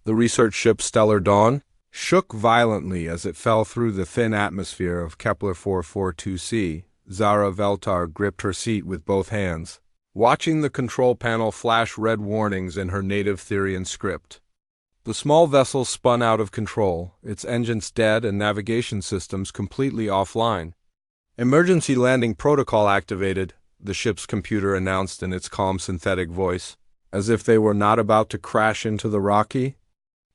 The research ship Stellar Dawn shook violently as it fell through the thin atmosphere of Kepler 442c. Zara Veltar gripped her seat with both hands, watching the control panel flash red warnings in her native Therian script. The small vessel spun out of control, its engines dead and navigation systems completely offline. "Emergency landing protocol activated," the ship's computer announced in its calm synthetic voice, as if they were not about to crash into the rocky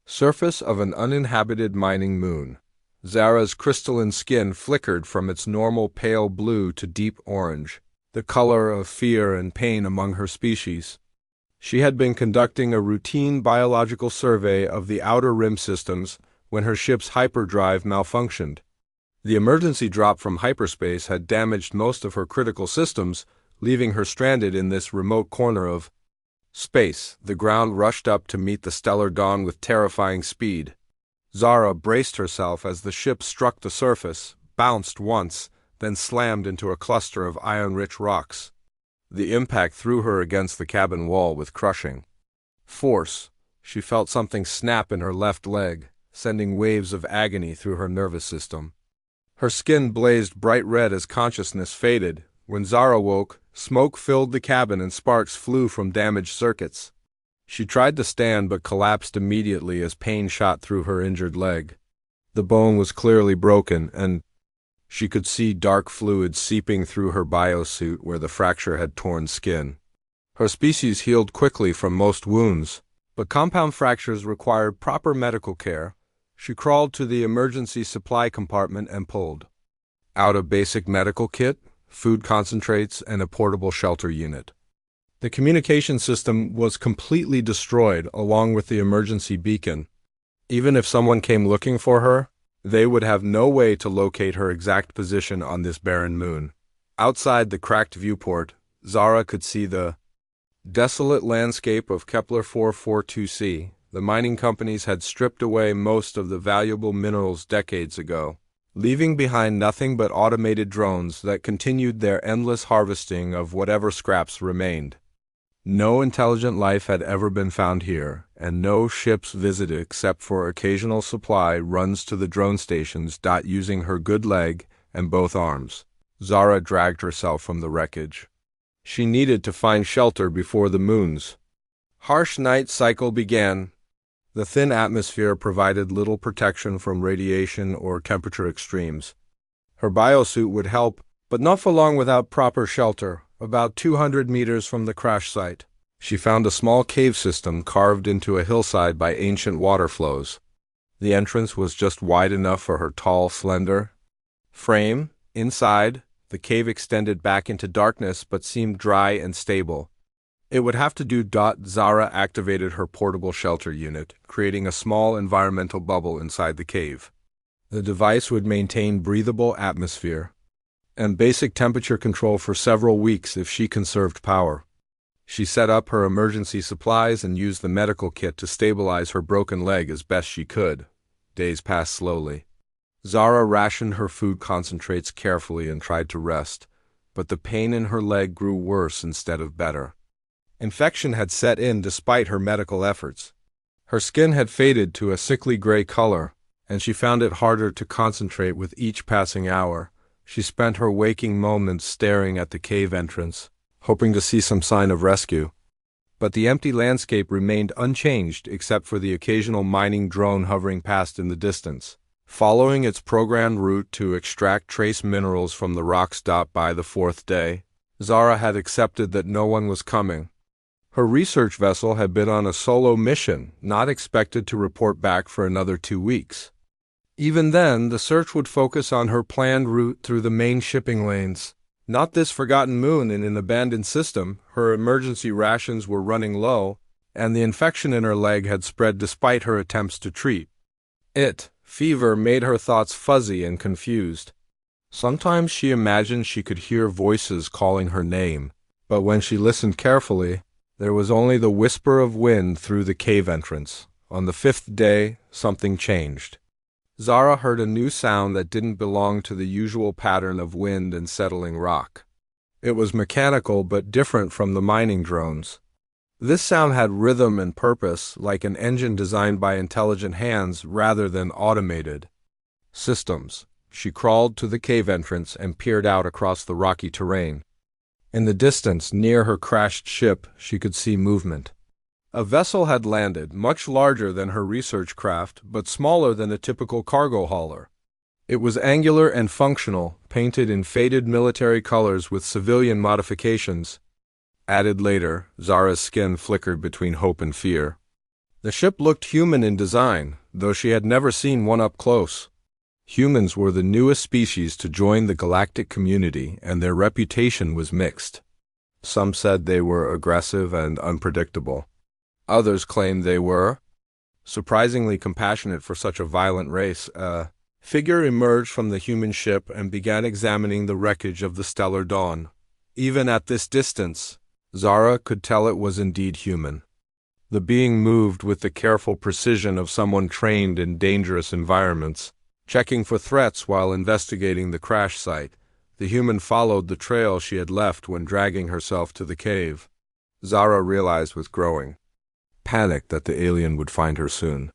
surface of an uninhabited mining moon. Zara's crystalline skin flickered from its normal pale blue to deep orange, the color of fear and pain among her species. She had been conducting a routine biological survey of the outer rim systems when her ship's hyperdrive malfunctioned. The emergency drop from hyperspace had damaged most of her critical systems, leaving her stranded in this remote corner of space. The ground rushed up to meet the Stellar Dawn with terrifying speed. Zara braced herself as the ship struck the surface, bounced once, then slammed into a cluster of iron-rich rocks. The impact threw her against the cabin wall with crushing force. She felt something snap in her left leg, sending waves of agony through her nervous system. Her skin blazed bright red as consciousness faded. When Zara woke, smoke filled the cabin and sparks flew from damaged circuits. She tried to stand but collapsed immediately as pain shot through her injured leg. The bone was clearly broken, and she could see dark fluid seeping through her biosuit where the fracture had torn skin. Her species healed quickly from most wounds, but compound fractures required proper medical care. She crawled to the emergency supply compartment and pulled out a basic medical kit, food concentrates, and a portable shelter unit. The communication system was completely destroyed along with the emergency beacon. Even if someone came looking for her, they would have no way to locate her exact position on this barren moon. Outside the cracked viewport, Zara could see the desolate landscape of Kepler 442c. The mining companies had stripped away most of the valuable minerals decades ago, leaving behind nothing but automated drones that continued their endless harvesting of whatever scraps remained. No intelligent life had ever been found here, and no ships visited except for occasional supply runs to the drone stations. Using her good leg and both arms, Zara dragged herself from the wreckage. She needed to find shelter before the moon's harsh night cycle began. The thin atmosphere provided little protection from radiation or temperature extremes. Her biosuit would help, but not for long without proper shelter. About 200 meters from the crash site, she found a small cave system carved into a hillside by ancient water flows. The entrance was just wide enough for her tall, slender frame. Inside, the cave extended back into darkness but seemed dry and stable. It would have to do. Zara activated her portable shelter unit, creating a small environmental bubble inside the cave. The device would maintain breathable atmosphere and basic temperature control for several weeks if she conserved power. She set up her emergency supplies and used the medical kit to stabilize her broken leg as best she could. Days passed slowly. Zara rationed her food concentrates carefully and tried to rest, but the pain in her leg grew worse instead of better. Infection had set in despite her medical efforts. Her skin had faded to a sickly gray color, and she found it harder to concentrate with each passing hour. She spent her waking moments staring at the cave entrance, hoping to see some sign of rescue. But the empty landscape remained unchanged except for the occasional mining drone hovering past in the distance, following its programmed route to extract trace minerals from the rocks. By the fourth day, Zara had accepted that no one was coming. Her research vessel had been on a solo mission, not expected to report back for another 2 weeks. Even then, the search would focus on her planned route through the main shipping lanes. Not this forgotten moon in an abandoned system. Her emergency rations were running low, and the infection in her leg had spread despite her attempts to treat it. Fever made her thoughts fuzzy and confused. Sometimes she imagined she could hear voices calling her name, but when she listened carefully, there was only the whisper of wind through the cave entrance. On the 5th day, something changed. Zara heard a new sound that didn't belong to the usual pattern of wind and settling rock. It was mechanical but different from the mining drones. This sound had rhythm and purpose, like an engine designed by intelligent hands rather than automated systems. She crawled to the cave entrance and peered out across the rocky terrain. In the distance, near her crashed ship, she could see movement. A vessel had landed, much larger than her research craft, but smaller than a typical cargo hauler. It was angular and functional, painted in faded military colors with civilian modifications added later. Zara's skin flickered between hope and fear. The ship looked human in design, though she had never seen one up close. Humans were the newest species to join the galactic community, and their reputation was mixed. Some said they were aggressive and unpredictable. Others claimed they were surprisingly compassionate for such a violent race. A figure emerged from the human ship and began examining the wreckage of the stellar dawn. Even at this distance, Zara could tell it was indeed human. The being moved with the careful precision of someone trained in dangerous environments, checking for threats while investigating the crash site. The human followed the trail she had left when dragging herself to the cave. Zara realized with growing panic that the alien would find her soon.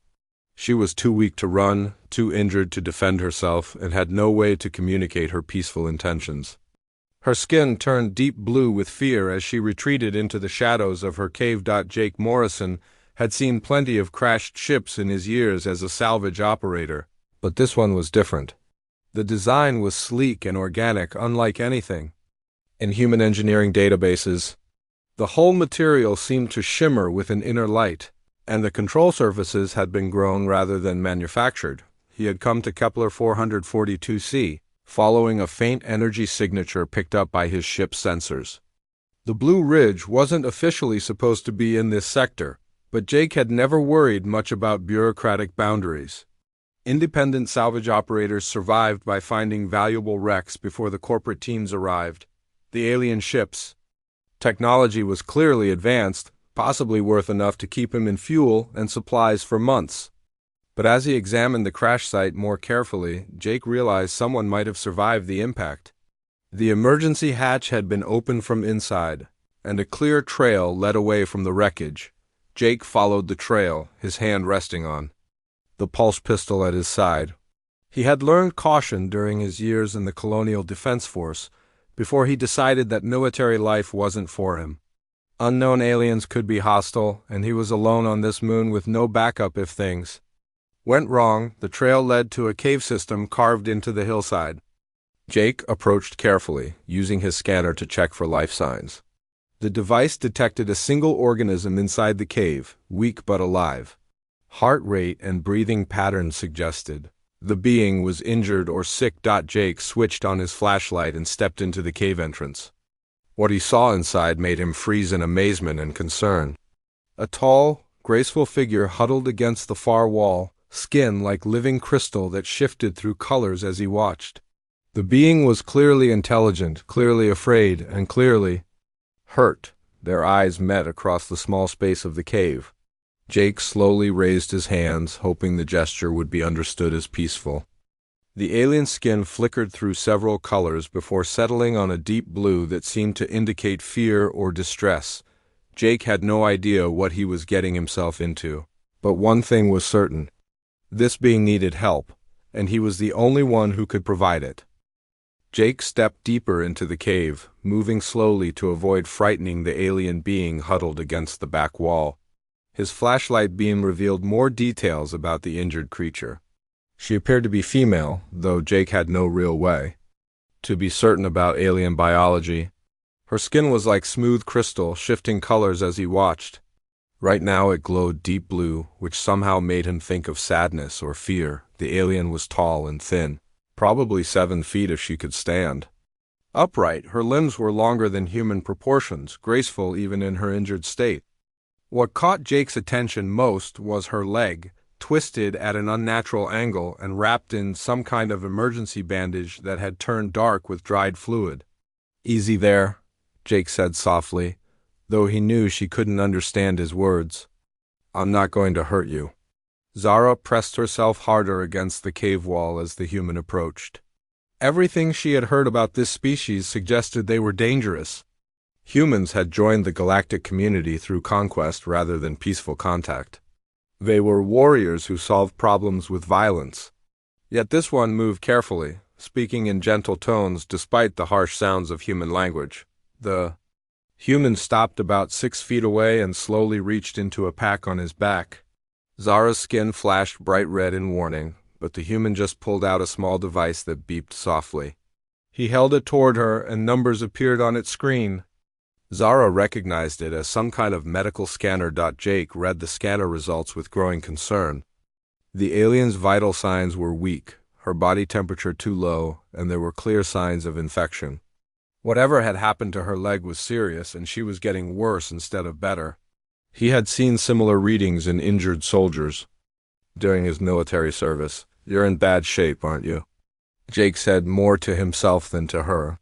She was too weak to run, too injured to defend herself, and had no way to communicate her peaceful intentions. Her skin turned deep blue with fear as she retreated into the shadows of her cave. Jake Morrison had seen plenty of crashed ships in his years as a salvage operator, but this one was different. The design was sleek and organic, unlike anything in human engineering databases. The whole material seemed to shimmer with an inner light, and the control surfaces had been grown rather than manufactured. He had come to Kepler 442c, following a faint energy signature picked up by his ship's sensors. The Blue Ridge wasn't officially supposed to be in this sector, but Jake had never worried much about bureaucratic boundaries. Independent salvage operators survived by finding valuable wrecks before the corporate teams arrived. The alien ship's technology was clearly advanced, possibly worth enough to keep him in fuel and supplies for months. But as he examined the crash site more carefully, Jake realized someone might have survived the impact. The emergency hatch had been opened from inside, and a clear trail led away from the wreckage. Jake followed the trail, his hand resting on the pulse pistol at his side. He had learned caution during his years in the Colonial Defense Force, before he decided that military life wasn't for him. Unknown aliens could be hostile, and he was alone on this moon with no backup if things went wrong. The trail led to a cave system carved into the hillside. Jake approached carefully, using his scanner to check for life signs. The device detected a single organism inside the cave, weak but alive. Heart rate and breathing patterns suggested the being was injured or sick. Jake switched on his flashlight and stepped into the cave entrance. What he saw inside made him freeze in amazement and concern. A tall, graceful figure huddled against the far wall, skin like living crystal that shifted through colors as he watched. The being was clearly intelligent, clearly afraid, and clearly hurt. Their eyes met across the small space of the cave. Jake slowly raised his hands, hoping the gesture would be understood as peaceful. The alien skin flickered through several colors before settling on a deep blue that seemed to indicate fear or distress. Jake had no idea what he was getting himself into, but one thing was certain. This being needed help, and he was the only one who could provide it. Jake stepped deeper into the cave, moving slowly to avoid frightening the alien being huddled against the back wall. His flashlight beam revealed more details about the injured creature. She appeared to be female, though Jake had no real way to be certain about alien biology. Her skin was like smooth crystal, shifting colors as he watched. Right now it glowed deep blue, which somehow made him think of sadness or fear. The alien was tall and thin, probably 7 feet if she could stand. Upright, her limbs were longer than human proportions, graceful even in her injured state. What caught Jake's attention most was her leg, twisted at an unnatural angle and wrapped in some kind of emergency bandage that had turned dark with dried fluid. "Easy there," Jake said softly, though he knew she couldn't understand his words. "I'm not going to hurt you." Zara pressed herself harder against the cave wall as the human approached. Everything she had heard about this species suggested they were dangerous. Humans had joined the galactic community through conquest rather than peaceful contact. They were warriors who solved problems with violence. Yet this one moved carefully, speaking in gentle tones despite the harsh sounds of human language. The human stopped about 6 feet away and slowly reached into a pack on his back. Zara's skin flashed bright red in warning, but the human just pulled out a small device that beeped softly. He held it toward her, and numbers appeared on its screen. Zara recognized it as some kind of medical scanner. Jake read the scanner results with growing concern. The alien's vital signs were weak, her body temperature too low, and there were clear signs of infection. Whatever had happened to her leg was serious, and she was getting worse instead of better. He had seen similar readings in injured soldiers during his military service. "You're in bad shape, aren't you?" Jake said, more to himself than to her.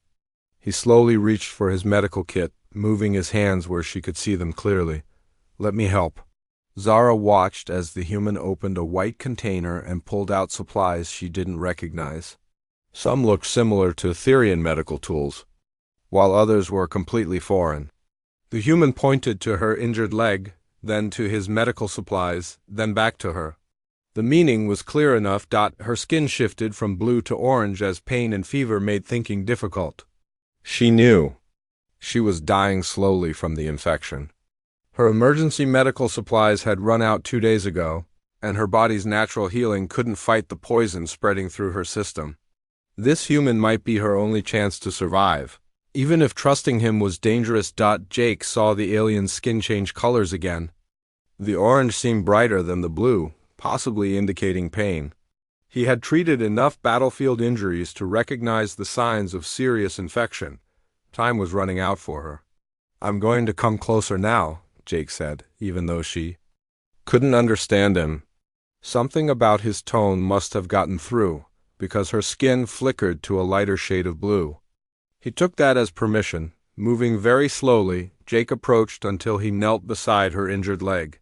He slowly reached for his medical kit, moving his hands where she could see them clearly. "Let me help." Zara watched as the human opened a white container and pulled out supplies she didn't recognize. Some looked similar to Etherian medical tools, while others were completely foreign. The human pointed to her injured leg, then to his medical supplies, then back to her. The meaning was clear enough. Her skin shifted from blue to orange as pain and fever made thinking difficult. She knew. She was dying slowly from the infection. Her emergency medical supplies had run out 2 days ago, and her body's natural healing couldn't fight the poison spreading through her system. This human might be her only chance to survive. Even if trusting him was dangerous. Jake saw the alien's skin change colors again. The orange seemed brighter than the blue, possibly indicating pain. He had treated enough battlefield injuries to recognize the signs of serious infection. Time was running out for her. "I'm going to come closer now," Jake said, even though she couldn't understand him. Something about his tone must have gotten through, because her skin flickered to a lighter shade of blue. He took that as permission. Moving very slowly, Jake approached until he knelt beside her injured leg.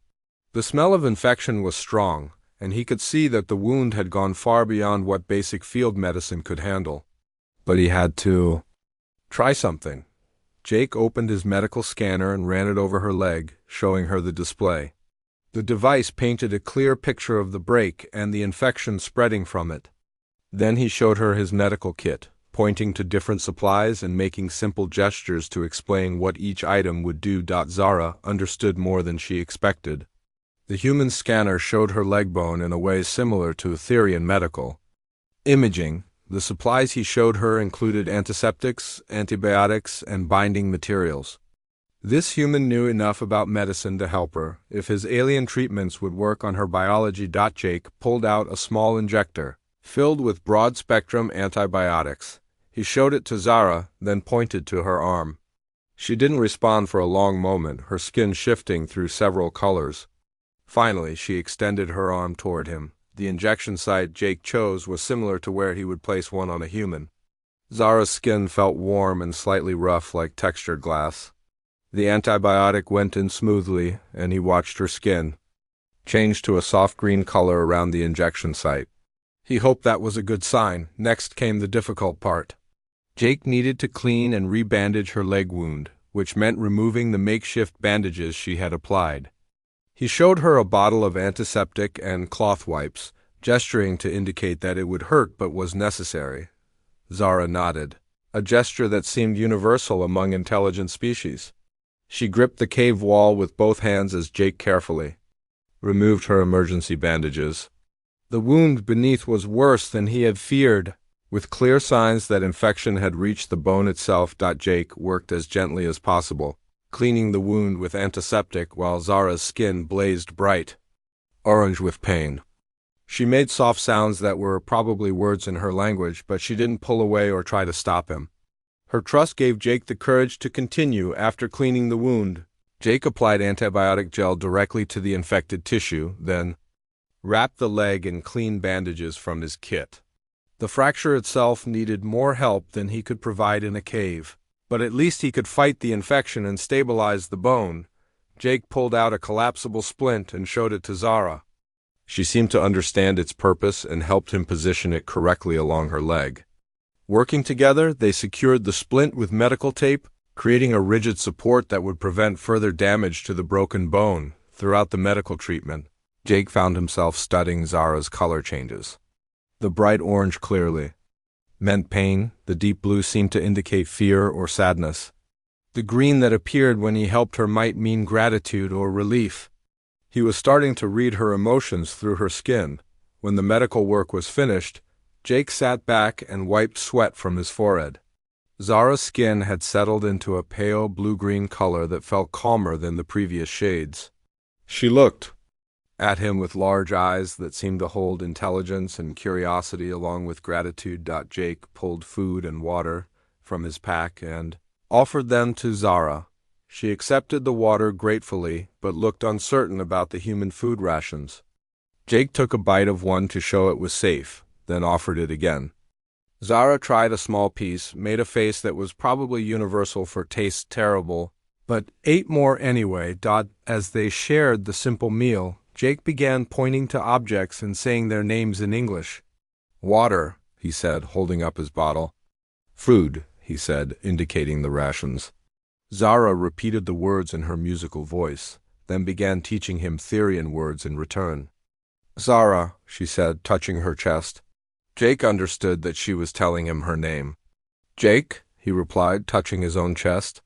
The smell of infection was strong, and he could see that the wound had gone far beyond what basic field medicine could handle. But he had to try something. Jake opened his medical scanner and ran it over her leg, showing her the display. The device painted a clear picture of the break and the infection spreading from it. Then he showed her his medical kit, pointing to different supplies and making simple gestures to explain what each item would do. Zara understood more than she expected. The human scanner showed her leg bone in a way similar to Etherian medical imaging. The supplies he showed her included antiseptics, antibiotics, and binding materials. This human knew enough about medicine to help her, if his alien treatments would work on her biology. Jake pulled out a small injector, filled with broad-spectrum antibiotics. He showed it to Zara, then pointed to her arm. She didn't respond for a long moment, her skin shifting through several colors. Finally, she extended her arm toward him. The injection site Jake chose was similar to where he would place one on a human. Zara's skin felt warm and slightly rough like textured glass. The antibiotic went in smoothly, and he watched her skin change to a soft green color around the injection site. He hoped that was a good sign. Next came the difficult part. Jake needed to clean and rebandage her leg wound, which meant removing the makeshift bandages she had applied. He showed her a bottle of antiseptic and cloth wipes, gesturing to indicate that it would hurt but was necessary. Zara nodded, a gesture that seemed universal among intelligent species. She gripped the cave wall with both hands as Jake carefully removed her emergency bandages. The wound beneath was worse than he had feared, with clear signs that infection had reached the bone itself. Jake worked as gently as possible, cleaning the wound with antiseptic while Zara's skin blazed bright orange with pain. She made soft sounds that were probably words in her language, but she didn't pull away or try to stop him. Her trust gave Jake the courage to continue. After cleaning the wound, Jake applied antibiotic gel directly to the infected tissue, then wrapped the leg in clean bandages from his kit. The fracture itself needed more help than he could provide in a cave, but at least he could fight the infection and stabilize the bone. Jake pulled out a collapsible splint and showed it to Zara. She seemed to understand its purpose and helped him position it correctly along her leg. Working together, they secured the splint with medical tape, creating a rigid support that would prevent further damage to the broken bone. Throughout the medical treatment, Jake found himself studying Zara's color changes. The bright orange clearly meant pain, the deep blue seemed to indicate fear or sadness. The green that appeared when he helped her might mean gratitude or relief. He was starting to read her emotions through her skin. When the medical work was finished, Jake sat back and wiped sweat from his forehead. Zara's skin had settled into a pale blue-green color that felt calmer than the previous shades. She looked at him with large eyes that seemed to hold intelligence and curiosity along with gratitude. Jake pulled food and water from his pack and offered them to Zara. She accepted the water gratefully, but looked uncertain about the human food rations. Jake took a bite of one to show it was safe, then offered it again. Zara tried a small piece, made a face that was probably universal for taste terrible, but ate more anyway. As they shared the simple meal, Jake began pointing to objects and saying their names in English. "Water," he said, holding up his bottle. "Food," he said, indicating the rations. Zara repeated the words in her musical voice, then began teaching him Therian words in return. "Zara," she said, touching her chest. Jake understood that she was telling him her name. "Jake," he replied, touching his own chest.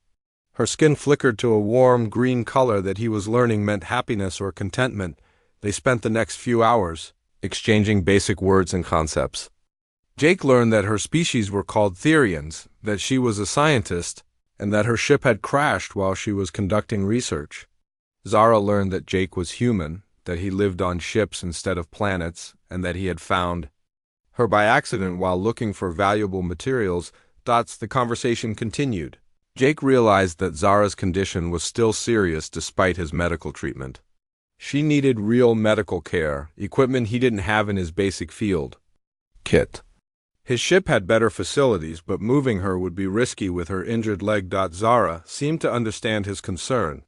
Her skin flickered to a warm green color that he was learning meant happiness or contentment. They spent the next few hours exchanging basic words and concepts. Jake learned that her species were called Therians, that she was a scientist, and that her ship had crashed while she was conducting research. Zara learned that Jake was human, that he lived on ships instead of planets, and that he had found her by accident while looking for valuable materials. The conversation continued. Jake realized that Zara's condition was still serious despite his medical treatment. She needed real medical care, equipment he didn't have in his basic field kit. His ship had better facilities, but moving her would be risky with her injured leg. Zara seemed to understand his concern.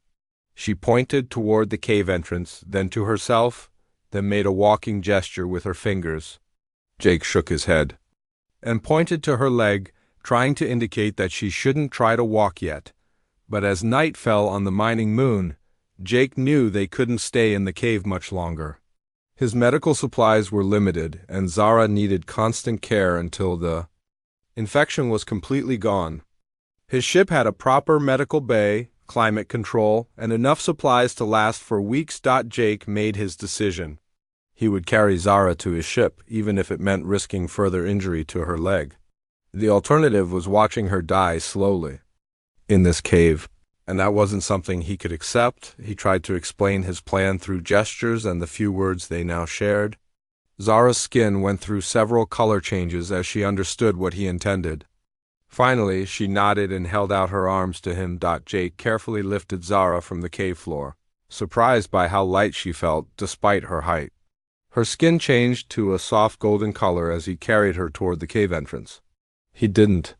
She pointed toward the cave entrance, then to herself, then made a walking gesture with her fingers. Jake shook his head and pointed to her leg, trying to indicate that she shouldn't try to walk yet. But as night fell on the mining moon, Jake knew they couldn't stay in the cave much longer. His medical supplies were limited, and Zara needed constant care until the infection was completely gone. His ship had a proper medical bay, climate control, and enough supplies to last for weeks. Jake made his decision. He would carry Zara to his ship, even if it meant risking further injury to her leg. The alternative was watching her die slowly in this cave, and that wasn't something he could accept. He tried to explain his plan through gestures and the few words they now shared. Zara's skin went through several color changes as she understood what he intended. Finally, she nodded and held out her arms to him. Jake carefully lifted Zara from the cave floor, surprised by how light she felt despite her height. Her skin changed to a soft golden color as he carried her toward the cave entrance. He didn't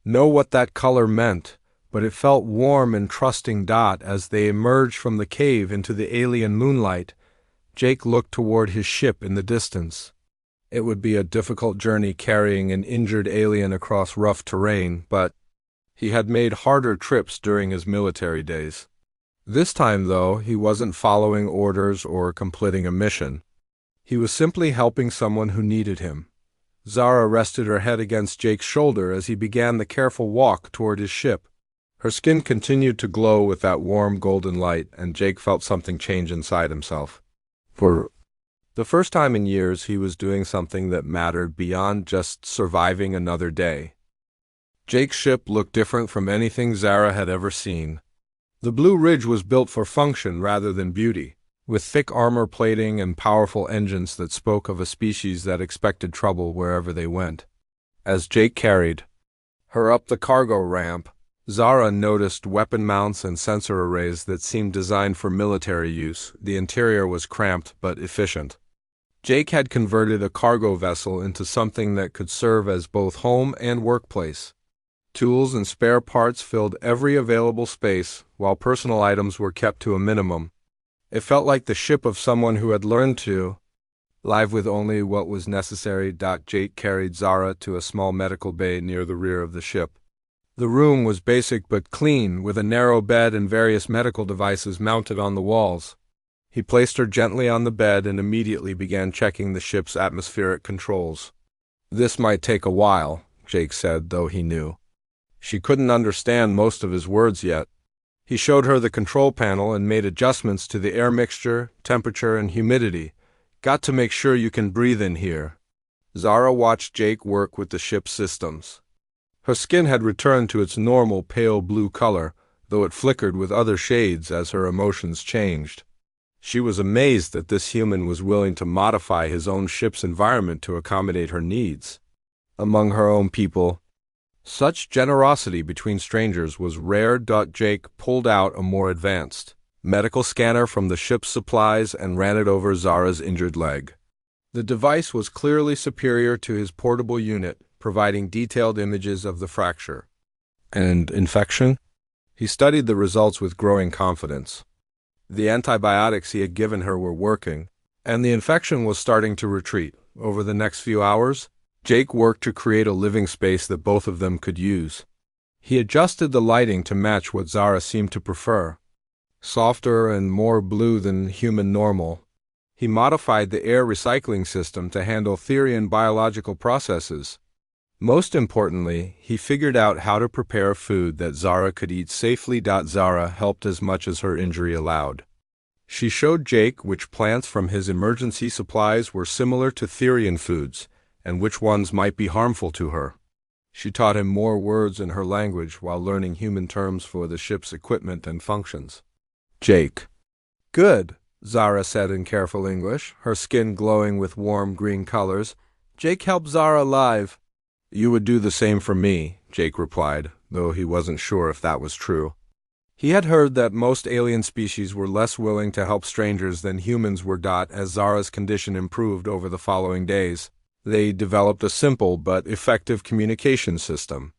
know what that color meant, but it felt warm and trusting. As they emerged from the cave into the alien moonlight, Jake looked toward his ship in the distance. It would be a difficult journey carrying an injured alien across rough terrain, but he had made harder trips during his military days. This time, though, he wasn't following orders or completing a mission. He was simply helping someone who needed him. Zara rested her head against Jake's shoulder as he began the careful walk toward his ship. Her skin continued to glow with that warm golden light, and Jake felt something change inside himself. For the first time in years, he was doing something that mattered beyond just surviving another day. Jake's ship looked different from anything Zara had ever seen. The Blue Ridge was built for function rather than beauty, with thick armor plating and powerful engines that spoke of a species that expected trouble wherever they went. As Jake carried her up the cargo ramp, Zara noticed weapon mounts and sensor arrays that seemed designed for military use. The interior was cramped but efficient. Jake had converted a cargo vessel into something that could serve as both home and workplace. Tools and spare parts filled every available space, while personal items were kept to a minimum. It felt like the ship of someone who had learned to live with only what was necessary. Jake carried Zara to a small medical bay near the rear of the ship. The room was basic but clean, with a narrow bed and various medical devices mounted on the walls. He placed her gently on the bed and immediately began checking the ship's atmospheric controls. "This might take a while," Jake said, though he knew. She couldn't understand most of his words yet. He showed her the control panel and made adjustments to the air mixture, temperature, and humidity. "Got to make sure you can breathe in here." Zara watched Jake work with the ship's systems. Her skin had returned to its normal pale blue color, though it flickered with other shades as her emotions changed. She was amazed that this human was willing to modify his own ship's environment to accommodate her needs. Among her own people, such generosity between strangers was rare. Jake pulled out a more advanced medical scanner from the ship's supplies and ran it over Zara's injured leg. The device was clearly superior to his portable unit, providing detailed images of the fracture. "And infection?" He studied the results with growing confidence. The antibiotics he had given her were working, and the infection was starting to retreat. Over the next few hours, Jake worked to create a living space that both of them could use. He adjusted the lighting to match what Zara seemed to prefer, softer and more blue than human normal. He modified the air recycling system to handle Therian biological processes. Most importantly, he figured out how to prepare food that Zara could eat safely. Zara helped as much as her injury allowed. She showed Jake which plants from his emergency supplies were similar to Therian foods, and which ones might be harmful to her. She taught him more words in her language while learning human terms for the ship's equipment and functions. Jake. "Good," Zara said in careful English, her skin glowing with warm green colors. "Jake helped Zara alive." "You would do the same for me," Jake replied, though he wasn't sure if that was true. He had heard that most alien species were less willing to help strangers than humans were. As Zara's condition improved over the following days, they developed a simple but effective communication system.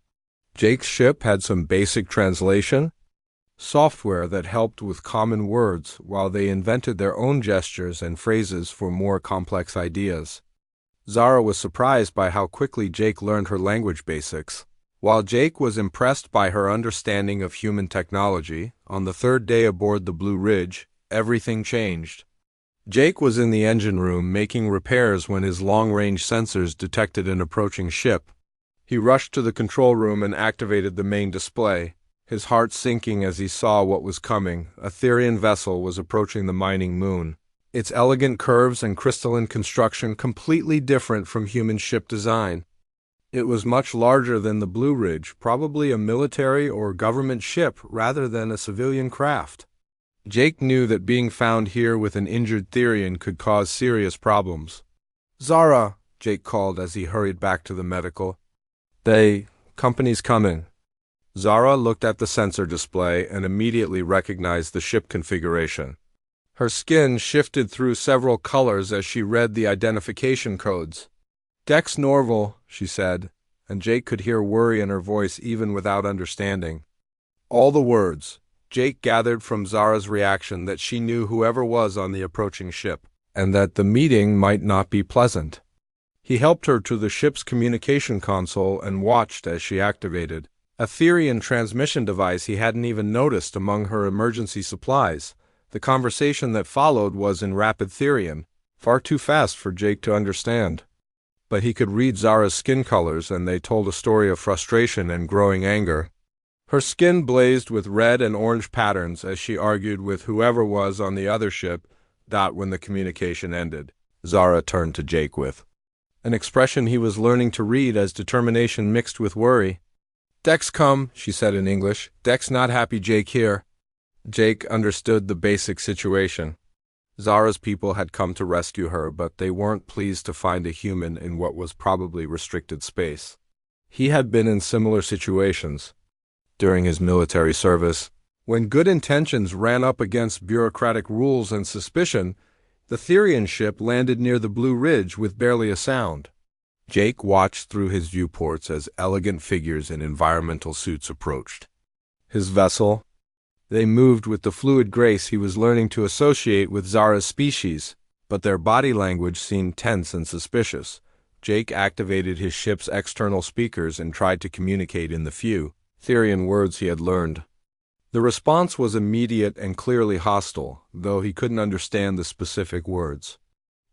Jake's ship had some basic translation software that helped with common words, while they invented their own gestures and phrases for more complex ideas. Zara was surprised by how quickly Jake learned her language basics. While Jake was impressed by her understanding of human technology, on the third day aboard the Blue Ridge, everything changed. Jake was in the engine room making repairs when his long-range sensors detected an approaching ship. He rushed to the control room and activated the main display, his heart sinking as he saw what was coming. A Therian vessel was approaching the mining moon, its elegant curves and crystalline construction completely different from human ship design. It was much larger than the Blue Ridge, probably a military or government ship rather than a civilian craft. Jake knew that being found here with an injured Therian could cause serious problems. "Zara," Jake called as he hurried back to the medical. Company's coming." Zara looked at the sensor display and immediately recognized the ship configuration. Her skin shifted through several colors as she read the identification codes. "Dex Norval," she said, and Jake could hear worry in her voice even without understanding. All the words. Jake gathered from Zara's reaction that she knew whoever was on the approaching ship, and that the meeting might not be pleasant. He helped her to the ship's communication console and watched as she activated a Therian transmission device he hadn't even noticed among her emergency supplies. The conversation that followed was in rapid Therian, far too fast for Jake to understand. But he could read Zara's skin colors, and they told a story of frustration and growing anger. Her skin blazed with red and orange patterns as she argued with whoever was on the other ship. When the communication ended, Zara turned to Jake with an expression he was learning to read as determination mixed with worry. "Dex come," she said in English. "Dex not happy Jake here." Jake understood the basic situation. Zara's people had come to rescue her, but they weren't pleased to find a human in what was probably restricted space. He had been in similar situations during his military service. When good intentions ran up against bureaucratic rules and suspicion, the Therian ship landed near the Blue Ridge with barely a sound. Jake watched through his viewports as elegant figures in environmental suits approached his vessel. They moved with the fluid grace he was learning to associate with Zara's species, but their body language seemed tense and suspicious. Jake activated his ship's external speakers and tried to communicate in the few Therian words he had learned. The response was immediate and clearly hostile, though he couldn't understand the specific words.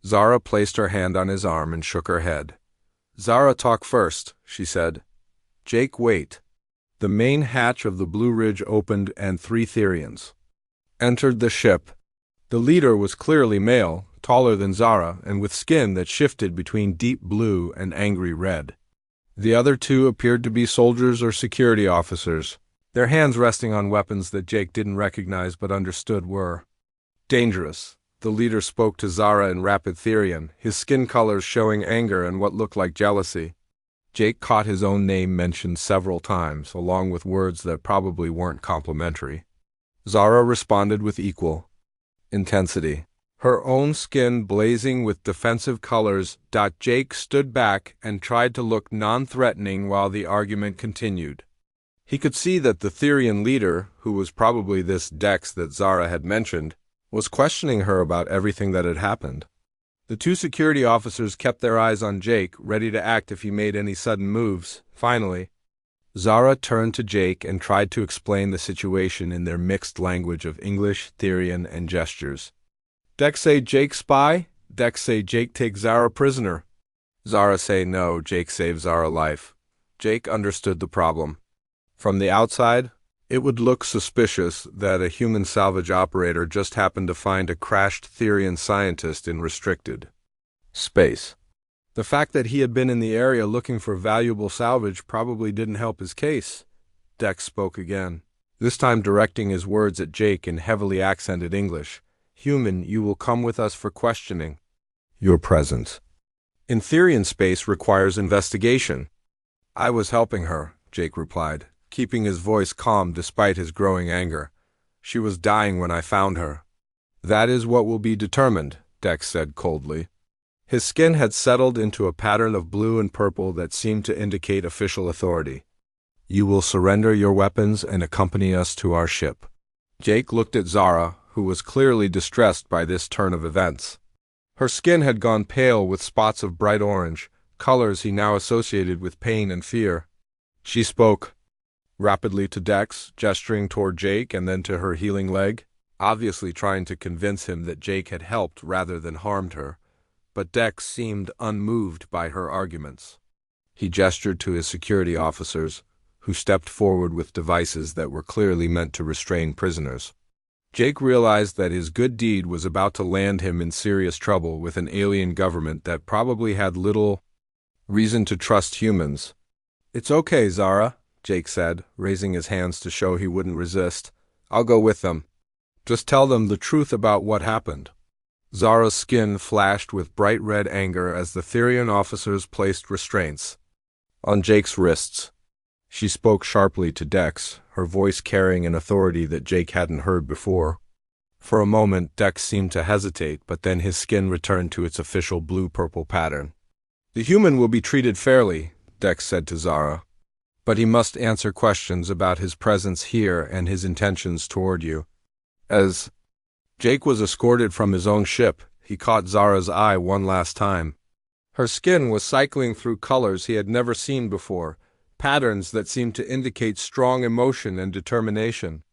Zara placed her hand on his arm and shook her head. "Zara, talk first," she said. "Jake, wait." The main hatch of the Blue Ridge opened and 3 Therians entered the ship. The leader was clearly male, taller than Zara, and with skin that shifted between deep blue and angry red. The other 2 appeared to be soldiers or security officers, their hands resting on weapons that Jake didn't recognize but understood were dangerous. The leader spoke to Zara in rapid Therian, his skin colors showing anger and what looked like jealousy. Jake caught his own name mentioned several times, along with words that probably weren't complimentary. Zara responded with equal intensity, her own skin blazing with defensive colors. Jake stood back and tried to look non-threatening while the argument continued. He could see that the Therian leader, who was probably this Dex that Zara had mentioned, was questioning her about everything that had happened. The 2 security officers kept their eyes on Jake, ready to act if he made any sudden moves. Finally, Zara turned to Jake and tried to explain the situation in their mixed language of English, Therian, and gestures. "Dex say Jake spy? Dex say Jake take Zara prisoner." Zara say no, Jake save Zara life. Jake understood the problem. From the outside, it would look suspicious that a human salvage operator just happened to find a crashed Therian scientist in restricted space. The fact that he had been in the area looking for valuable salvage probably didn't help his case. Dex spoke again, this time directing his words at Jake in heavily accented English. "Human, you will come with us for questioning. Your presence in Therian space requires investigation." "I was helping her," Jake replied, keeping his voice calm despite his growing anger. "She was dying when I found her." "That is what will be determined," Dex said coldly. His skin had settled into a pattern of blue and purple that seemed to indicate official authority. "You will surrender your weapons and accompany us to our ship." Jake looked at Zara, who was clearly distressed by this turn of events. Her skin had gone pale with spots of bright orange, colors he now associated with pain and fear. She spoke rapidly to Dex, gesturing toward Jake and then to her healing leg, obviously trying to convince him that Jake had helped rather than harmed her, but Dex seemed unmoved by her arguments. He gestured to his security officers, who stepped forward with devices that were clearly meant to restrain prisoners. Jake realized that his good deed was about to land him in serious trouble with an alien government that probably had little reason to trust humans. "It's okay, Zara," Jake said, raising his hands to show he wouldn't resist. "I'll go with them. Just tell them the truth about what happened." Zara's skin flashed with bright red anger as the Therian officers placed restraints on Jake's wrists. She spoke sharply to Dex, her voice carrying an authority that Jake hadn't heard before. For a moment, Dex seemed to hesitate, but then his skin returned to its official blue-purple pattern. "The human will be treated fairly," Dex said to Zara, "but he must answer questions about his presence here and his intentions toward you." As Jake was escorted from his own ship, he caught Zara's eye one last time. Her skin was cycling through colors he had never seen before, patterns that seemed to indicate strong emotion and determination.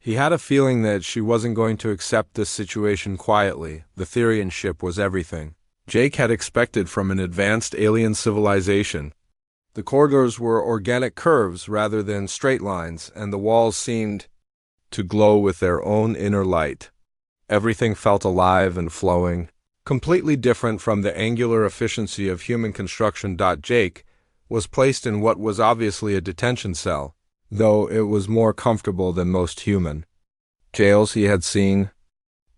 He had a feeling that she wasn't going to accept this situation quietly. The Therian ship was everything Jake had expected from an advanced alien civilization. The corridors were organic curves rather than straight lines, and the walls seemed to glow with their own inner light. Everything felt alive and flowing, completely different from the angular efficiency of human construction. Jake was placed in what was obviously a detention cell, though it was more comfortable than most human jails he had seen.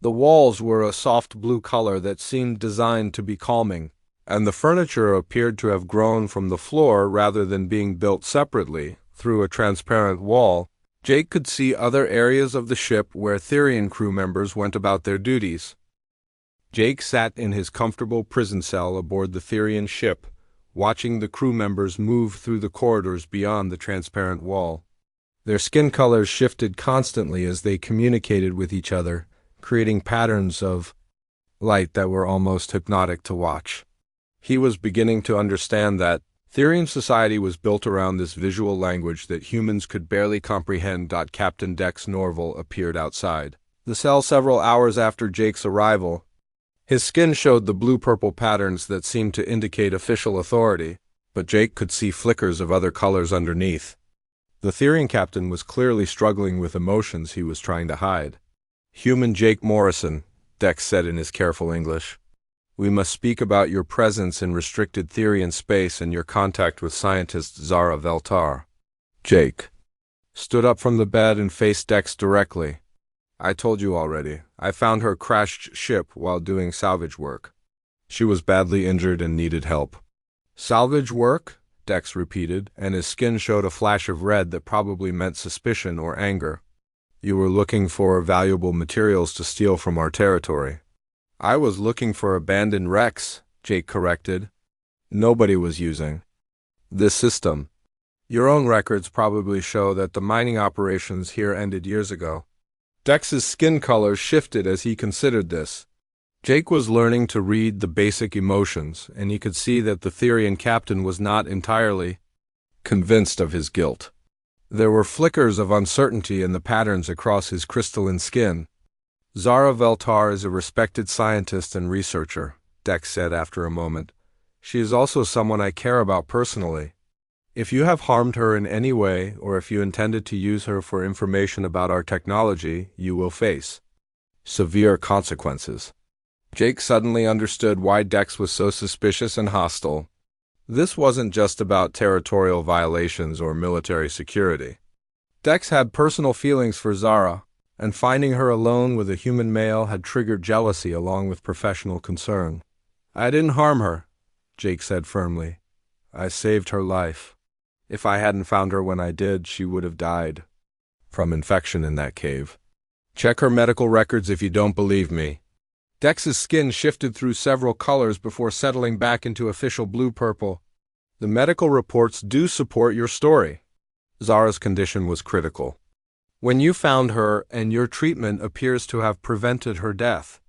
The walls were a soft blue color that seemed designed to be calming, and the furniture appeared to have grown from the floor rather than being built separately through a transparent wall. Jake could see other areas of the ship where Therian crew members went about their duties. Jake sat in his comfortable prison cell aboard the Therian ship, watching the crew members move through the corridors beyond the transparent wall. Their skin colors shifted constantly as they communicated with each other, creating patterns of light that were almost hypnotic to watch. He was beginning to understand that Therian society was built around this visual language that humans could barely comprehend. Captain Dex Norval appeared outside the cell several hours after Jake's arrival. His skin showed the blue-purple patterns that seemed to indicate official authority, but Jake could see flickers of other colors underneath. The Therian captain was clearly struggling with emotions he was trying to hide. "Human Jake Morrison," Dex said in his careful English. "We must speak about your presence in restricted Therian space and your contact with scientist Zara Veltar." Jake stood up from the bed and faced Dex directly. "I told you already. I found her crashed ship while doing salvage work. She was badly injured and needed help." "Salvage work?" Dex repeated, and his skin showed a flash of red that probably meant suspicion or anger. "You were looking for valuable materials to steal from our territory." "I was looking for abandoned wrecks," Jake corrected. "Nobody was using this system. Your own records probably show that the mining operations here ended years ago." Dex's skin color shifted as he considered this. Jake was learning to read the basic emotions, and he could see that the Therian captain was not entirely convinced of his guilt. There were flickers of uncertainty in the patterns across his crystalline skin. "Zara Veltar is a respected scientist and researcher," Dex said after a moment. "She is also someone I care about personally. If you have harmed her in any way, or if you intended to use her for information about our technology, you will face severe consequences." Jake suddenly understood why Dex was so suspicious and hostile. This wasn't just about territorial violations or military security. Dex had personal feelings for Zara, and finding her alone with a human male had triggered jealousy along with professional concern. "I didn't harm her," Jake said firmly. "I saved her life. If I hadn't found her when I did, she would have died from infection in that cave. Check her medical records if you don't believe me." Dex's skin shifted through several colors before settling back into official blue-purple. "The medical reports do support your story. Zara's condition was critical when you found her, and your treatment appears to have prevented her death.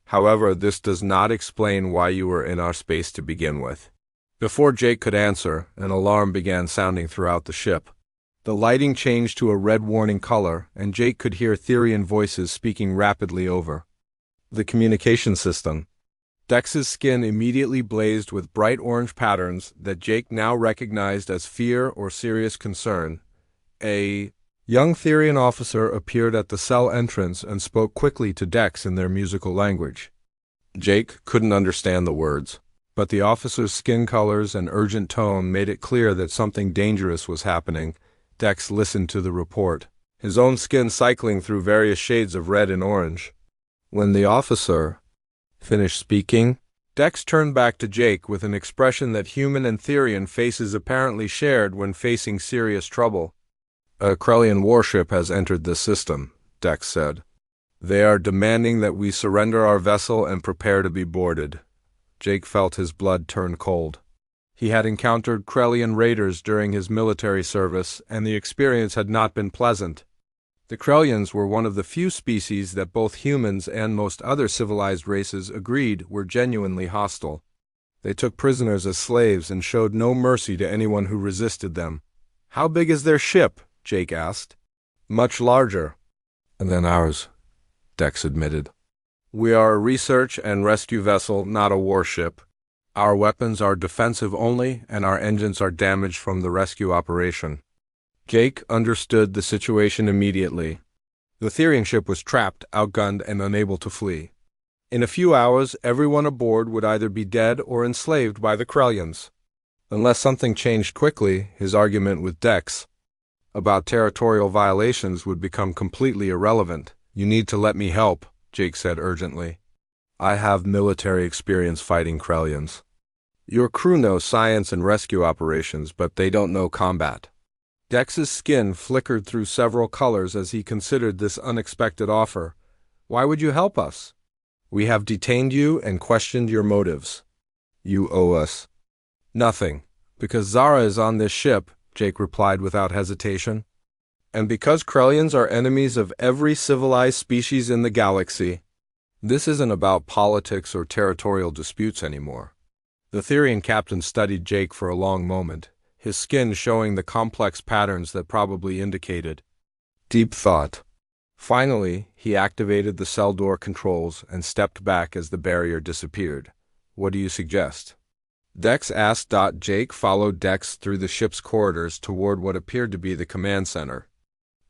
However, this does not explain why you were in our space to begin with." Before Jake could answer, an alarm began sounding throughout the ship. The lighting changed to a red warning color, and Jake could hear Therian voices speaking rapidly over the communication system. Dex's skin immediately blazed with bright orange patterns that Jake now recognized as fear or serious concern. A young Therian officer appeared at the cell entrance and spoke quickly to Dex in their musical language. Jake couldn't understand the words, but the officer's skin colors and urgent tone made it clear that something dangerous was happening. Dex listened to the report, his own skin cycling through various shades of red and orange. When the officer finished speaking, Dex turned back to Jake with an expression that human and Therian faces apparently shared when facing serious trouble. "A Krellian warship has entered this system," Dex said. "They are demanding that we surrender our vessel and prepare to be boarded." Jake felt his blood turn cold. He had encountered Krellian raiders during his military service, and the experience had not been pleasant. The Krellians were one of the few species that both humans and most other civilized races agreed were genuinely hostile. They took prisoners as slaves and showed no mercy to anyone who resisted them. "How big is their ship?" Jake asked. "Much larger than ours," Dex admitted. "We are a research and rescue vessel, not a warship. Our weapons are defensive only, and our engines are damaged from the rescue operation." Jake understood the situation immediately. The Therian ship was trapped, outgunned, and unable to flee. In a few hours, everyone aboard would either be dead or enslaved by the Krellians. Unless something changed quickly, his argument with Dex about territorial violations would become completely irrelevant. "You need to let me help," Jake said urgently. "I have military experience fighting Krellians. Your crew knows science and rescue operations, but they don't know combat." Dex's skin flickered through several colors as he considered this unexpected offer. "Why would you help us?" "We have detained you and questioned your motives. You owe us nothing." "Because Zara is on this ship," Jake replied without hesitation. "And because Krellians are enemies of every civilized species in the galaxy." This isn't about politics or territorial disputes anymore. The Therian captain studied Jake for a long moment, his skin showing the complex patterns that probably indicated deep thought. Finally, he activated the cell door controls and stepped back as the barrier disappeared. "What do you suggest?" Dex asked. Jake followed Dex through the ship's corridors toward what appeared to be the command center.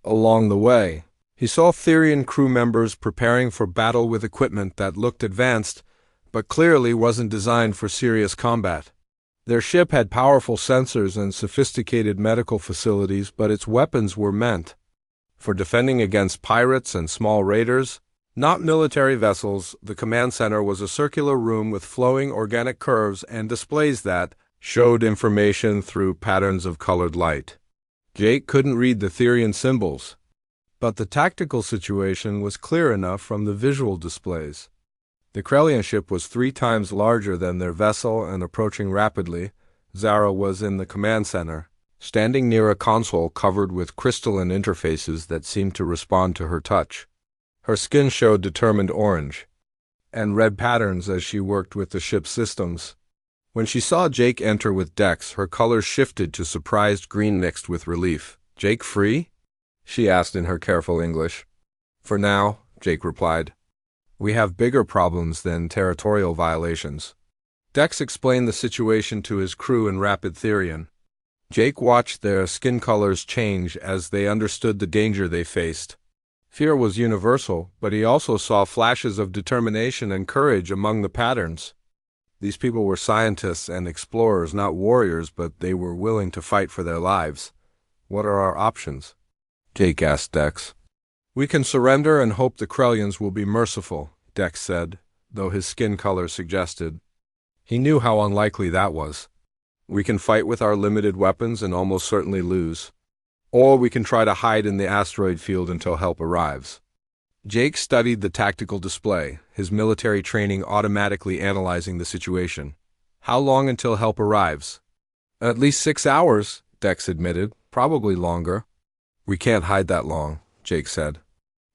Along the way, he saw Therian crew members preparing for battle with equipment that looked advanced, but clearly wasn't designed for serious combat. Their ship had powerful sensors and sophisticated medical facilities, but its weapons were meant for defending against pirates and small raiders, not military vessels. The command center was a circular room with flowing organic curves and displays that showed information through patterns of colored light. Jake couldn't read the Therian symbols, but the tactical situation was clear enough from the visual displays. The Krellian ship was 3 times larger than their vessel and approaching rapidly. Zara was in the command center, standing near a console covered with crystalline interfaces that seemed to respond to her touch. Her skin showed determined orange and red patterns as she worked with the ship's systems. When she saw Jake enter with Dex, her colors shifted to surprised green mixed with relief. "Jake free?" she asked in her careful English. "For now," Jake replied. "We have bigger problems than territorial violations." Dex explained the situation to his crew in rapid Therian. Jake watched their skin colors change as they understood the danger they faced. Fear was universal, but he also saw flashes of determination and courage among the patterns. These people were scientists and explorers, not warriors, but they were willing to fight for their lives. "What are our options?" Jake asked Dex. "We can surrender and hope the Krellians will be merciful," Dex said, though his skin color suggested. He knew how unlikely that was. "We can fight with our limited weapons and almost certainly lose. Or we can try to hide in the asteroid field until help arrives." Jake studied the tactical display, his military training automatically analyzing the situation. "How long until help arrives?" "At least 6 hours," Dex admitted. "Probably longer." "We can't hide that long," Jake said.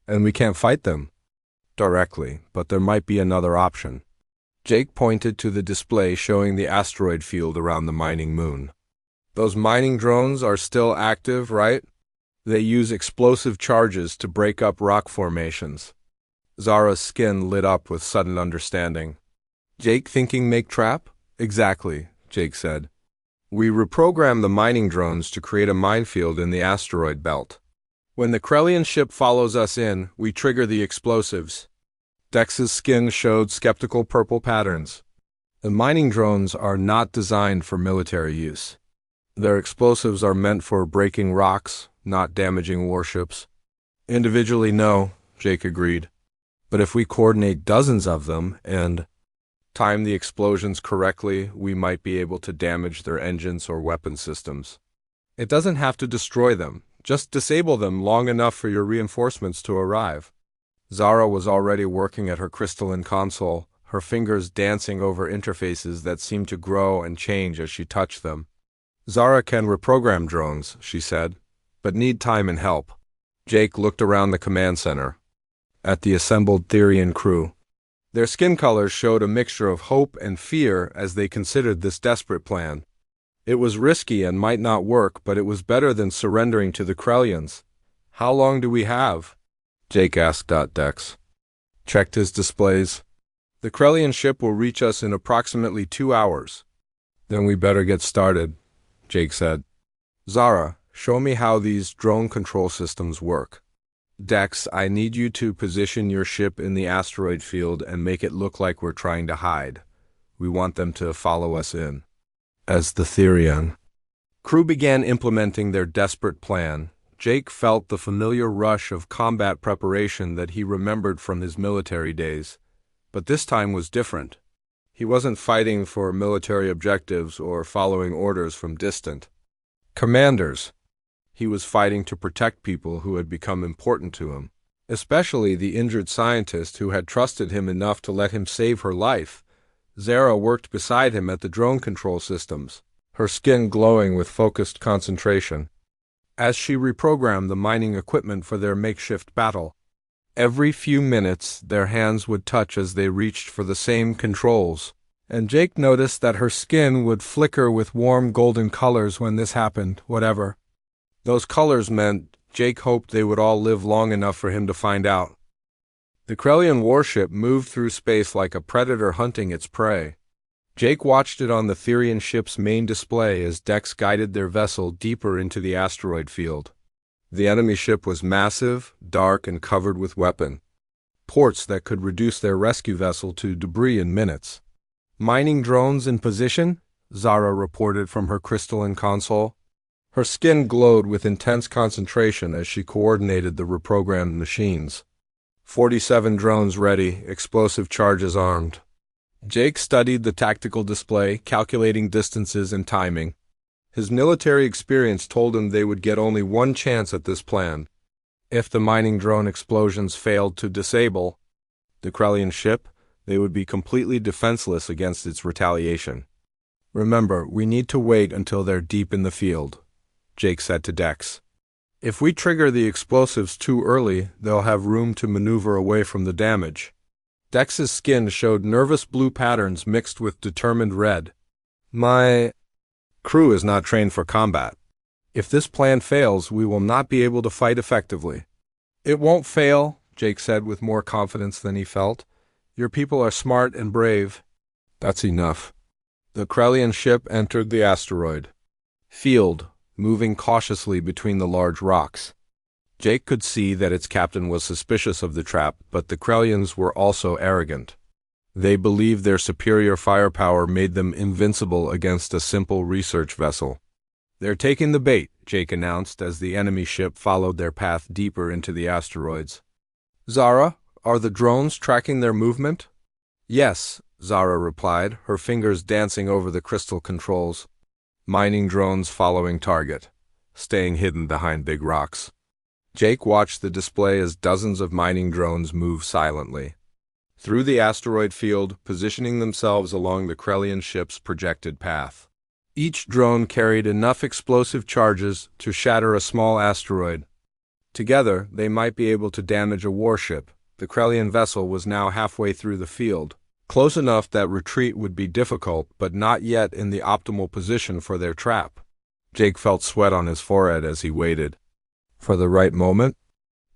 "And we can't fight them directly, but there might be another option." Jake pointed to the display showing the asteroid field around the mining moon. "Those mining drones are still active, right? They use explosive charges to break up rock formations." Zara's skin lit up with sudden understanding. "Jake thinking make trap?" "Exactly," Jake said. "We reprogram the mining drones to create a minefield in the asteroid belt. When the Krellian ship follows us in, we trigger the explosives." Dex's skin showed skeptical purple patterns. "The mining drones are not designed for military use. Their explosives are meant for breaking rocks, not damaging warships." "Individually, no," Jake agreed. "But if we coordinate dozens of them and time the explosions correctly, we might be able to damage their engines or weapon systems. It doesn't have to destroy them, just disable them long enough for your reinforcements to arrive." Zara was already working at her crystalline console, her fingers dancing over interfaces that seemed to grow and change as she touched them. "Zara can reprogram drones," she said, "but need time and help." Jake looked around the command center at the assembled Therian crew. Their skin colors showed a mixture of hope and fear as they considered this desperate plan. It was risky and might not work, but it was better than surrendering to the Krellians. "How long do we have?" Jake asked. Dex checked his displays. "The Krellian ship will reach us in approximately 2 hours. "Then we better get started," Jake said. "Zara, show me how these drone control systems work." "Dex, I need you to position your ship in the asteroid field and make it look like we're trying to hide. We want them to follow us in." As the Therian crew began implementing their desperate plan, Jake felt the familiar rush of combat preparation that he remembered from his military days. But this time was different. He wasn't fighting for military objectives or following orders from distant commanders. He was fighting to protect people who had become important to him, especially the injured scientist who had trusted him enough to let him save her life. Zara worked beside him at the drone control systems, her skin glowing with focused concentration, as she reprogrammed the mining equipment for their makeshift battle. Every few minutes, their hands would touch as they reached for the same controls, and Jake noticed that her skin would flicker with warm golden colors when this happened, whatever those colors meant. Jake hoped they would all live long enough for him to find out. The Krellian warship moved through space like a predator hunting its prey. Jake watched it on the Therian ship's main display as Dex guided their vessel deeper into the asteroid field. The enemy ship was massive, dark, and covered with ports that could reduce their rescue vessel to debris in minutes. Mining drones in position, Zara reported from her crystalline console. Her skin glowed with intense concentration as she coordinated the reprogrammed machines. 47 drones ready, explosive charges armed. Jake studied the tactical display, calculating distances and timing. His military experience told him they would get only one chance at this plan. If the mining drone explosions failed to disable the Krellian ship, they would be completely defenseless against its retaliation. "Remember, we need to wait until they're deep in the field," Jake said to Dex. "If we trigger the explosives too early, they'll have room to maneuver away from the damage." Dex's skin showed nervous blue patterns mixed with determined red. "My crew is not trained for combat. If this plan fails, we will not be able to fight effectively." "It won't fail," Jake said with more confidence than he felt. "Your people are smart and brave." "That's enough." The Krellian ship entered the asteroid field, moving cautiously between the large rocks. Jake could see that its captain was suspicious of the trap, but the Krellians were also arrogant. They believed their superior firepower made them invincible against a simple research vessel. "They're taking the bait," Jake announced as the enemy ship followed their path deeper into the asteroids. "Zara, are the drones tracking their movement?" "Yes," Zara replied, her fingers dancing over the crystal controls. Mining drones following target, staying hidden behind big rocks. Jake watched the display as dozens of mining drones move silently through the asteroid field, positioning themselves along the Krellian ship's projected path. Each drone carried enough explosive charges to shatter a small asteroid. Together, they might be able to damage a warship. The Krellian vessel was now halfway through the field, close enough that retreat would be difficult, but not yet in the optimal position for their trap. Jake felt sweat on his forehead as he waited for the right moment.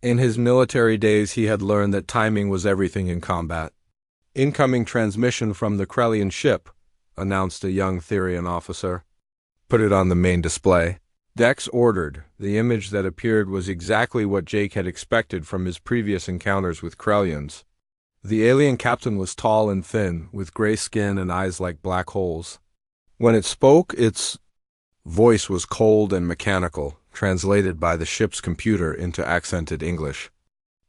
In his military days, he had learned that timing was everything in combat. "Incoming transmission from the Krellian ship," announced a young Therian officer. "Put it on the main display." Dex ordered. The image that appeared was exactly what Jake had expected from his previous encounters with Krellians. The alien captain was tall and thin, with gray skin and eyes like black holes. When it spoke, its voice was cold and mechanical, translated by the ship's computer into accented English.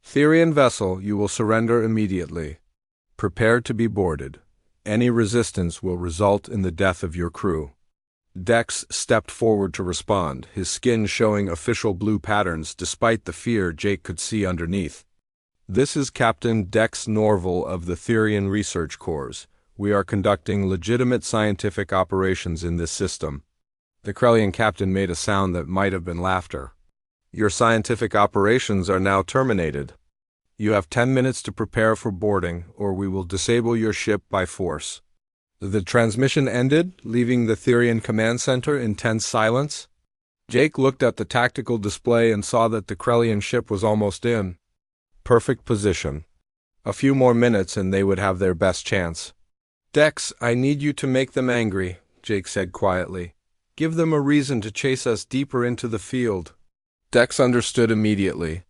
"Therian vessel, you will surrender immediately. Prepare to be boarded. Any resistance will result in the death of your crew." Dex stepped forward to respond, his skin showing official blue patterns despite the fear Jake could see underneath. "This is Captain Dex Norval of the Therian Research Corps. We are conducting legitimate scientific operations in this system." The Krellian captain made a sound that might have been laughter. "Your scientific operations are now terminated. You have 10 minutes to prepare for boarding, or we will disable your ship by force." The transmission ended, leaving the Therian command center in tense silence. Jake looked at the tactical display and saw that the Krellian ship was almost in perfect position. A few more minutes and they would have their best chance. "Dex, I need you to make them angry," Jake said quietly. "Give them a reason to chase us deeper into the field." Dex understood immediately.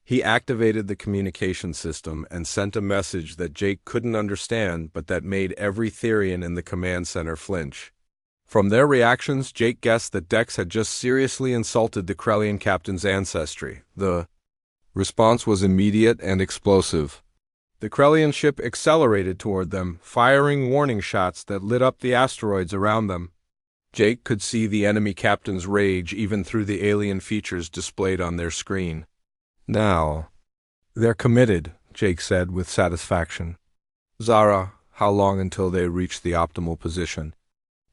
He activated the communication system and sent a message that Jake couldn't understand but that made every Therian in the command center flinch. From their reactions, Jake guessed that Dex had just seriously insulted the Krellian captain's ancestry. The response was immediate and explosive. The Krellian ship accelerated toward them, firing warning shots that lit up the asteroids around them. Jake could see the enemy captain's rage even through the alien features displayed on their screen. "Now, they're committed," Jake said with satisfaction. "Zara, how long until they reach the optimal position?"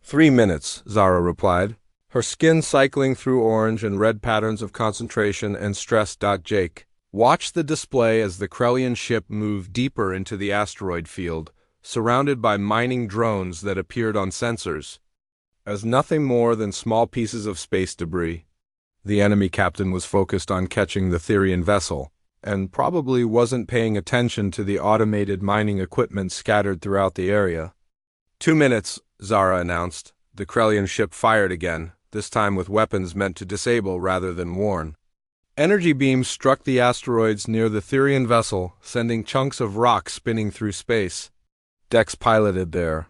3 minutes, Zara replied, her skin cycling through orange and red patterns of concentration and stress. Jake watched the display as the Krellian ship moved deeper into the asteroid field, surrounded by mining drones that appeared on sensors as nothing more than small pieces of space debris. The enemy captain was focused on catching the Therian vessel, and probably wasn't paying attention to the automated mining equipment scattered throughout the area. 2 minutes, Zara announced. The Krellian ship fired again, this time with weapons meant to disable rather than warn. Energy beams struck the asteroids near the Therian vessel, sending chunks of rock spinning through space. Dex piloted their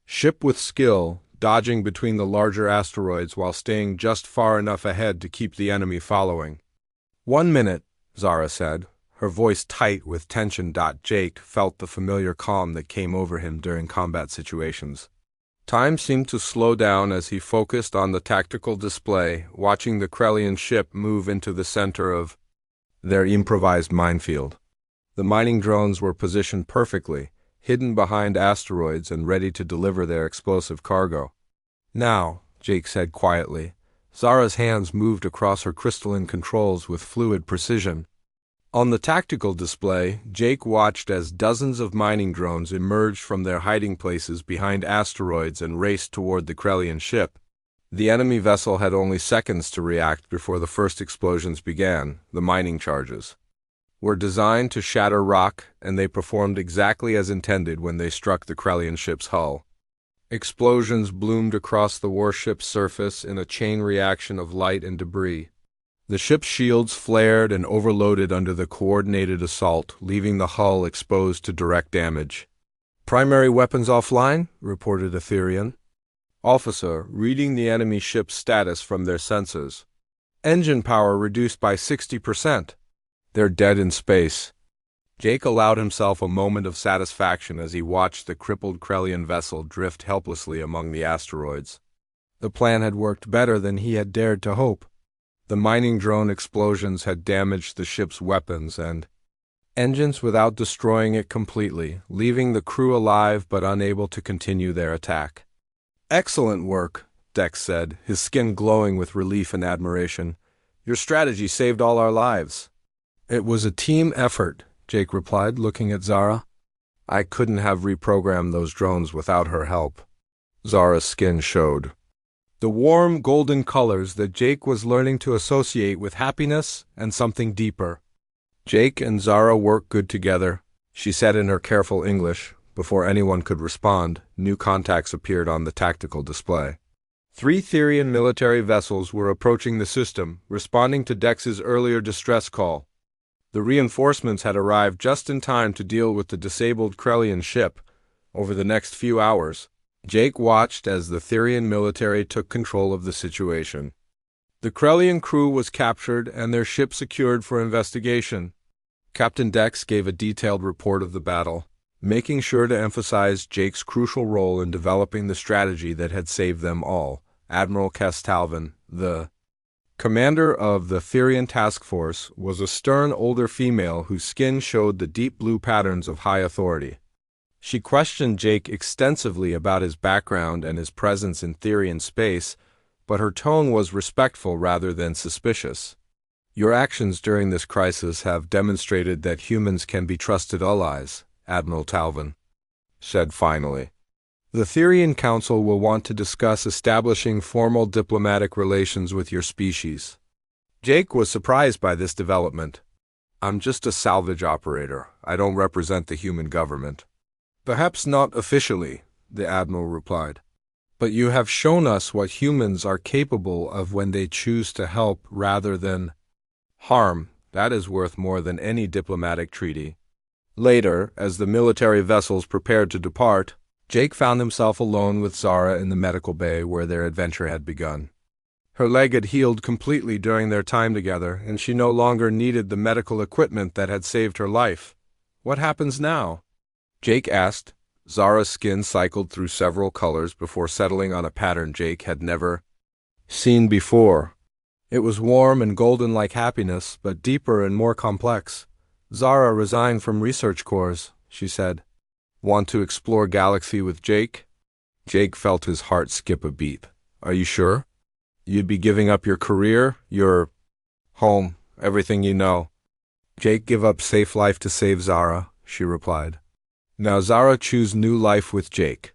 ship with skill, dodging between the larger asteroids while staying just far enough ahead to keep the enemy following. 1 minute, Zara said, her voice tight with tension. Jake felt the familiar calm that came over him during combat situations. Time seemed to slow down as he focused on the tactical display, watching the Krellian ship move into the center of their improvised minefield. The mining drones were positioned perfectly, hidden behind asteroids and ready to deliver their explosive cargo. Now, Jake said quietly. Zara's hands moved across her crystalline controls with fluid precision. On the tactical display, Jake watched as dozens of mining drones emerged from their hiding places behind asteroids and raced toward the Krellian ship. The enemy vessel had only seconds to react before the first explosions began. The mining charges were designed to shatter rock, and they performed exactly as intended when they struck the Krellian ship's hull. Explosions bloomed across the warship's surface in a chain reaction of light and debris. The ship's shields flared and overloaded under the coordinated assault, leaving the hull exposed to direct damage. "Primary weapons offline," reported a Therian officer, reading the enemy ship's status from their sensors. "Engine power reduced by 60%. They're dead in space." Jake allowed himself a moment of satisfaction as he watched the crippled Krellian vessel drift helplessly among the asteroids. The plan had worked better than he had dared to hope. The mining drone explosions had damaged the ship's weapons and engines without destroying it completely, leaving the crew alive but unable to continue their attack. "Excellent work," Dex said, his skin glowing with relief and admiration. "Your strategy saved all our lives." "It was a team effort," Jake replied, looking at Zara. "I couldn't have reprogrammed those drones without her help." Zara's skin showed the warm golden colors that Jake was learning to associate with happiness and something deeper. "Jake and Zara work good together," she said in her careful English. Before anyone could respond, new contacts appeared on the tactical display. 3 Therian military vessels were approaching the system, responding to Dex's earlier distress call. The reinforcements had arrived just in time to deal with the disabled Krellian ship. Over the next few hours, Jake watched as the Therian military took control of the situation. The Krellian crew was captured and their ship secured for investigation. Captain Dex gave a detailed report of the battle, making sure to emphasize Jake's crucial role in developing the strategy that had saved them all. Admiral Castalvin, the commander of the Therian task force, was a stern older female whose skin showed the deep blue patterns of high authority. She questioned Jake extensively about his background and his presence in Therian space, but her tone was respectful rather than suspicious. "Your actions during this crisis have demonstrated that humans can be trusted allies," Admiral Talvin said finally. "The Therian Council will want to discuss establishing formal diplomatic relations with your species." Jake was surprised by this development. "I'm just a salvage operator. I don't represent the human government." "Perhaps not officially," the Admiral replied. "But you have shown us what humans are capable of when they choose to help rather than harm. That is worth more than any diplomatic treaty." Later, as the military vessels prepared to depart, Jake found himself alone with Zara in the medical bay where their adventure had begun. Her leg had healed completely during their time together, and she no longer needed the medical equipment that had saved her life. "What happens now?" Jake asked. Zara's skin cycled through several colors before settling on a pattern Jake had never seen before. It was warm and golden like happiness, but deeper and more complex. "Zara resigned from research corps," she said. "Want to explore galaxy with Jake?" Jake felt his heart skip a beat. "Are you sure? You'd be giving up your career, your home, everything you know." "Jake give up safe life to save Zara," she replied. Now Zara choose new life with Jake.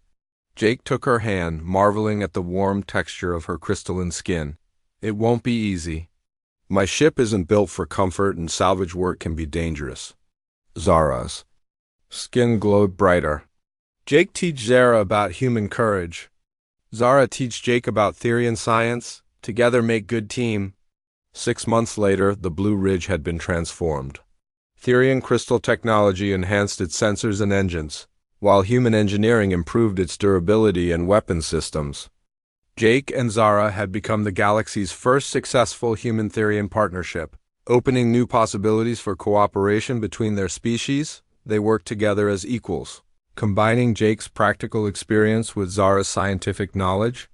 Jake took her hand, marveling at the warm texture of her crystalline skin. It won't be easy. My ship isn't built for comfort and salvage work can be dangerous. Zara's skin glowed brighter. Jake teach Zara about human courage. Zara teach Jake about theory and science. Together make good team. 6 months later, the Blue Ridge had been transformed. Therian crystal technology enhanced its sensors and engines, while human engineering improved its durability and weapon systems. Jake and Zara had become the galaxy's first successful human-Therian partnership, opening new possibilities for cooperation between their species. They worked together as equals. Combining Jake's practical experience with Zara's scientific knowledge,